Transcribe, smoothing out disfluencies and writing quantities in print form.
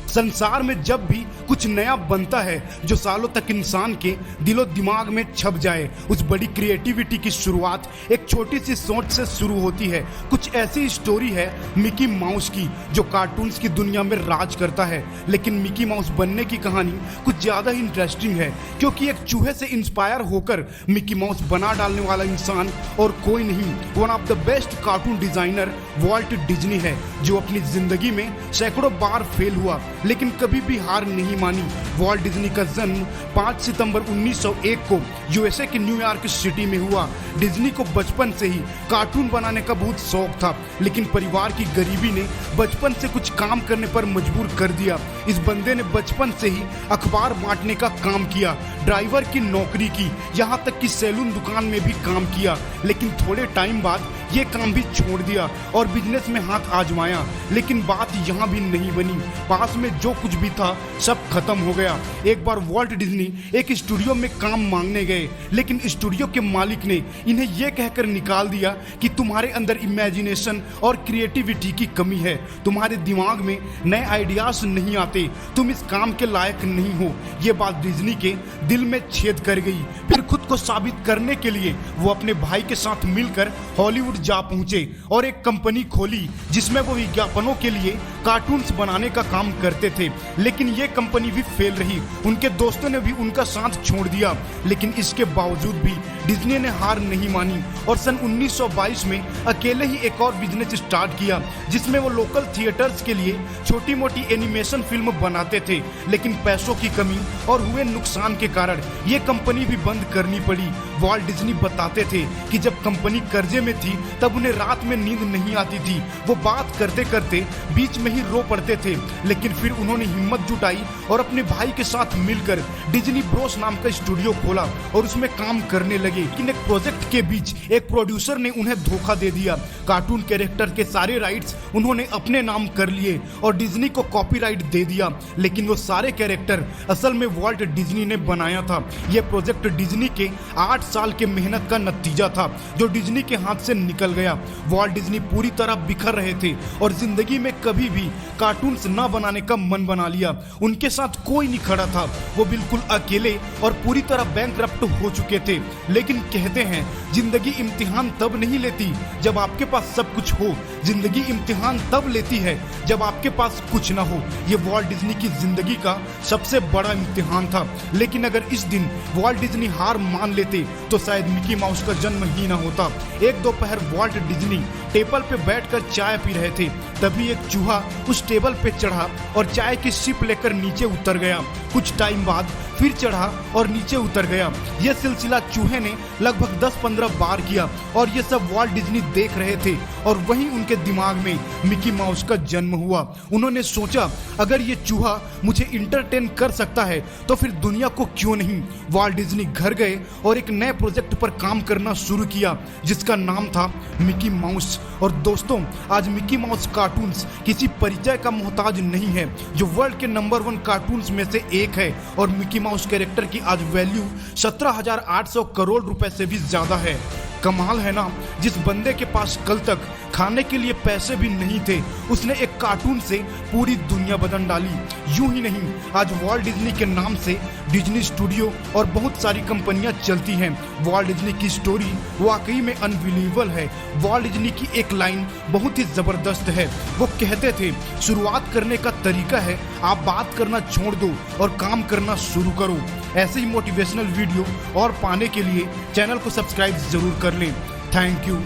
संसार में जब भी कुछ नया बनता है जो सालों तक इंसान के दिलो दिमाग में छप जाए, उस बड़ी क्रिएटिविटी की शुरुआत एक छोटी सी सोच से शुरू होती है। कुछ ऐसी स्टोरी है मिकी माउस की जो कार्टून्स की दुनिया में राज करता है। लेकिन मिकी माउस बनने की कहानी कुछ ज्यादा ही इंटरेस्टिंग है, क्योंकि एक चूहे से इंस्पायर होकर मिकी माउस बना डालने वाला इंसान और कोई नहीं, one of the best cartoon designer Walt Disney है, जो अपनी जिंदगी में सैकड़ों बार फेल हुआ लेकिन कभी भी हार नहीं मानी। वॉल्ट डिज्नी का जन्म 5 सितंबर 1901 को यूएसए के न्यूयॉर्क सिटी में हुआ। डिज्नी को बचपन से ही कार्टून बनाने का बहुत शौक था, लेकिन परिवार की गरीबी ने बचपन से कुछ काम करने पर मजबूर कर दिया। इस बंदे ने बचपन से ही अखबार बांटने का काम किया, ड्राइवर की नौकरी की, यहाँ तक कि सैलून दुकान में भी काम किया। लेकिन थोड़े टाइम बाद ये काम भी छोड़ दिया और बिजनेस में हाथ आजमाया। लेकिन बात यहाँ भी नहीं बनी, पास में जो कुछ भी था सब खत्म हो गया। एक बार वॉल्ट डिज्नी एक स्टूडियो में काम मांगने गए, लेकिन स्टूडियो के मालिक ने इन्हें यह कहकर निकाल दिया कि तुम्हारे अंदर इमेजिनेशन और क्रिएटिविटी की कमी है, तुम्हारे दिमाग में नए आइडियाज नहीं आते, तुम इस काम के लायक नहीं हो। ये बात डिज्नी के दिल में छेद कर गई। फिर खुद को साबित करने के लिए वो अपने भाई के साथ मिलकर हॉलीवुड जा पहुंचे और एक कंपनी खोली जिसमें वो विज्ञापनों के लिए कार्टून्स बनाने का काम करते थे। लेकिन ये कंपनी भी फेल रही, उनके दोस्तों ने भी उनका साथ छोड़ दिया। लेकिन इसके बावजूद भी डिज्नी ने हार नहीं मानी और सन 1922 में अकेले ही एक और बिजनेस स्टार्ट किया, जिसमें वो लोकल थिएटर्स के लिए छोटी मोटी एनिमेशन फिल्म बनाते थे। लेकिन पैसों की कमी और हुए नुकसान के कारण ये कंपनी भी बंद करनी पड़ी। वॉल्ट डिज्नी बताते थे कि जब कंपनी कर्जे में थी तब उन्हें रात में नींद नहीं आती थी, वो बात करते करते बीच में ही रो पड़ते थे। लेकिन फिर उन्होंने हिम्मत जुटाई और अपने भाई के साथ मिलकर डिज्नी ब्रोस नाम का स्टूडियो खोला और उसमें काम करने लगे। लेकिन एक प्रोजेक्ट के बीच एक प्रोड्यूसर ने उन्हें धोखा दे दिया। कार्टून कैरेक्टर के सारे राइट्स उन्होंने अपने नाम कर लिए और डिज्नी को कॉपीराइट दे दिया, लेकिन वो सारे कैरेक्टर असल में वॉल्ट डिज्नी ने बनाया था। यह प्रोजेक्ट डिज्नी के 8 साल के मेहनत का नतीजा था जो डिज्नी के हाथ से निकल गया। वॉल्ट डिज्नी पूरी तरह बिखर रहे थे और जिंदगी में कभी भी कार्टून्स न बनाने का मन बना लिया। उनके साथ कोई नहीं खड़ा था, वो बिल्कुल अकेले और पूरी तरह बैंकरप्ट हो चुके थे। लेकिन कहते हैं जिंदगी इम्तिहान तब नहीं लेती जब आपके पास सब कुछ हो, जिंदगी इम्तिहान तब लेती है जब आपके पास कुछ ना हो। ये वॉल्ट डिज्नी की जिंदगी का सबसे बड़ा इम्तिहान था। लेकिन अगर इस दिन वॉल्ट डिज्नी हार मान लेते तो शायद मिकी माउस का जन्म ही ना होता। एक दोपहर वॉल्ट डिज्नी टेबल पे बैठकर चाय पी रहे थे, तभी एक चूहा उस टेबल पे चढ़ा और चाय की सिप लेकर नीचे उतर गया। कुछ टाइम बाद फिर चढ़ा और नीचे उतर गया। यह सिलसिला चूहे ने लगभग 10-15 बार किया और ये सब वॉल्ट डिज्नी देख रहे थे और वहीं उनके दिमाग में मिकी माउस का जन्म हुआ। उन्होंने सोचा अगर ये चूहा मुझे इंटरटेन कर सकता है तो फिर दुनिया को क्यों नहीं। वॉल्ट डिज्नी घर गए और एक नए प्रोजेक्ट पर काम करना शुरू किया जिसका नाम था मिकी माउस। और दोस्तों, आज मिकी माउस कार्टून्स किसी परिचय का मोहताज नहीं है, जो वर्ल्ड के नंबर 1 कार्टून्स में से एक है और मिकी माउस कैरेक्टर की आज वैल्यू 17,800 करोड़ रुपए से भी ज्यादा है। कमाल है ना, जिस बंदे के पास कल तक खाने के लिए पैसे भी नहीं थे, उसने एक कार्टून से पूरी दुनिया बदल डाली। यूं ही नहीं, आज वॉल्ट डिज्नी के नाम से डिज्नी स्टूडियो और बहुत सारी कंपनियां चलती हैं। वॉल्ट डिज्नी की स्टोरी वाकई में अनबिलीवेबल है। वॉल्ट डिज्नी की एक लाइन बहुत ही जबरदस्त है। वो कहते थे शुरुआत करने का तरीका है आप बात करना छोड़ दो और काम करना शुरू करो। ऐसे ही मोटिवेशनल वीडियो और पाने के लिए चैनल को सब्सक्राइब जरूर कर लें। Thank you.